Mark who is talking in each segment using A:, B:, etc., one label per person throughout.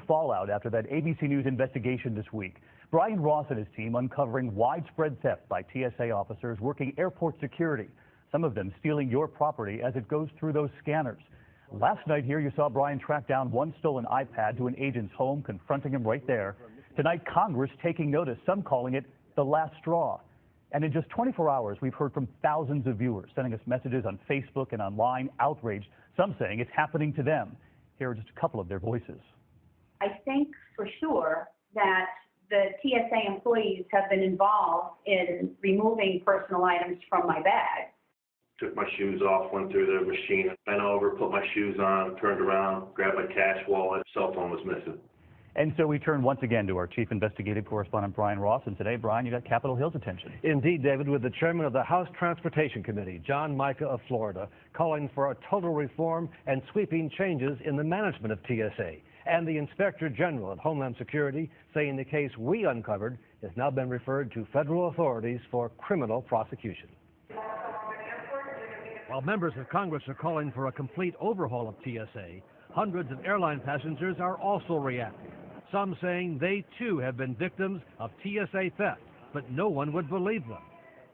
A: Big fallout after that ABC News investigation this week. Brian Ross and his team uncovering widespread theft by TSA officers working airport security. Some of them stealing your property as it goes through those scanners. Last night here you saw Brian track down one stolen iPad to an agent's home, confronting him right there. Tonight, Congress taking notice, some calling it the last straw. And in just 24 hours, we've heard from thousands of viewers sending us messages on Facebook and online, outraged, some saying it's happening to them. Here are just a couple of their voices.
B: I think for sure that the TSA employees have been involved in removing personal items from my bag.
C: Took my shoes off, went through the machine, bent over, put my shoes on, turned around, grabbed my cash wallet, cell phone was missing.
A: And so we turn once again to our chief investigative correspondent, Brian Ross. And today, Brian, you got Capitol Hill's attention.
D: Indeed, David, with the chairman of the House Transportation Committee, John Mica of Florida, calling for a total reform and sweeping changes in the management of TSA. And the Inspector General at Homeland Security saying the case we uncovered has now been referred to federal authorities for criminal prosecution. While members of Congress are calling for a complete overhaul of TSA, hundreds of airline passengers are also reacting. Some saying they too have been victims of TSA theft, but no one would believe them.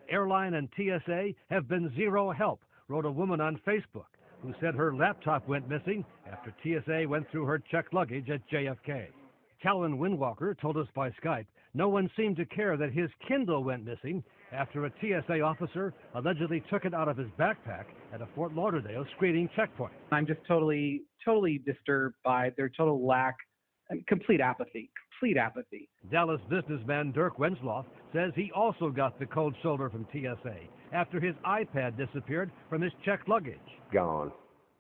D: Airline and TSA have been zero help, wrote a woman on Facebook, who said her laptop went missing after TSA went through her checked luggage at JFK. Calvin Windwalker told us by Skype no one seemed to care that his Kindle went missing after a TSA officer allegedly took it out of his backpack at a Fort Lauderdale screening checkpoint.
E: I'm just totally disturbed by their total lack and complete apathy.
D: Dallas businessman Dirk Wenzloff says he also got the cold shoulder from TSA after his iPad disappeared from his checked luggage.
F: Gone.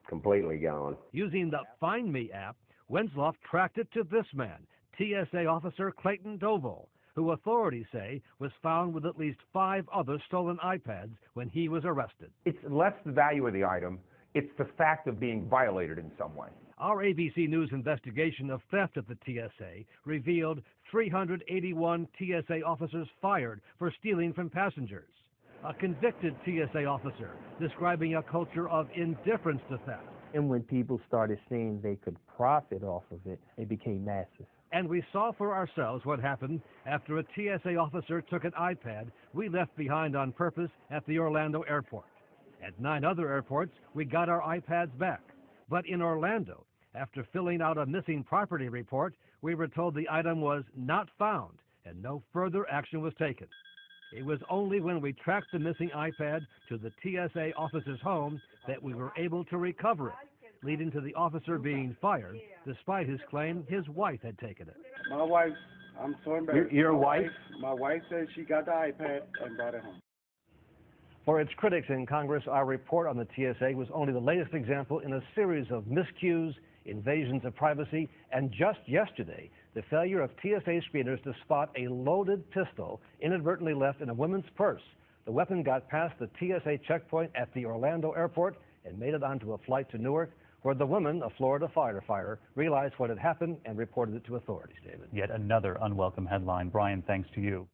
F: Completely gone.
D: Using the Find Me app, Wenzloff tracked it to this man, TSA officer Clayton Doval, who authorities say was found with at least 5 other stolen iPads when he was arrested.
G: It's less the value of the item, it's the fact of being violated in some way.
D: Our ABC News investigation of theft at the TSA revealed 381 TSA officers fired for stealing from passengers. A convicted TSA officer describing a culture of indifference to theft.
H: And when people started seeing they could profit off of it, it became massive.
D: And we saw for ourselves what happened after a TSA officer took an iPad we left behind on purpose at the Orlando airport. At 9 other airports, we got our iPads back. But in Orlando, after filling out a missing property report, we were told the item was not found and no further action was taken. It was only when we tracked the missing iPad to the TSA officer's home that we were able to recover it, leading to the officer being fired, despite his claim his wife had taken it.
I: My wife, I'm so embarrassed.
G: Your wife?
I: My wife said she got the iPad and brought it home.
D: For its critics in Congress, our report on the TSA was only the latest example in a series of miscues, invasions of privacy, and just yesterday, the failure of TSA screeners to spot a loaded pistol inadvertently left in a woman's purse. The weapon got past the TSA checkpoint at the Orlando airport and made it onto a flight to Newark, where the woman, a Florida firefighter, realized what had happened and reported it to authorities, David.
A: Yet another unwelcome headline. Brian, thanks to you.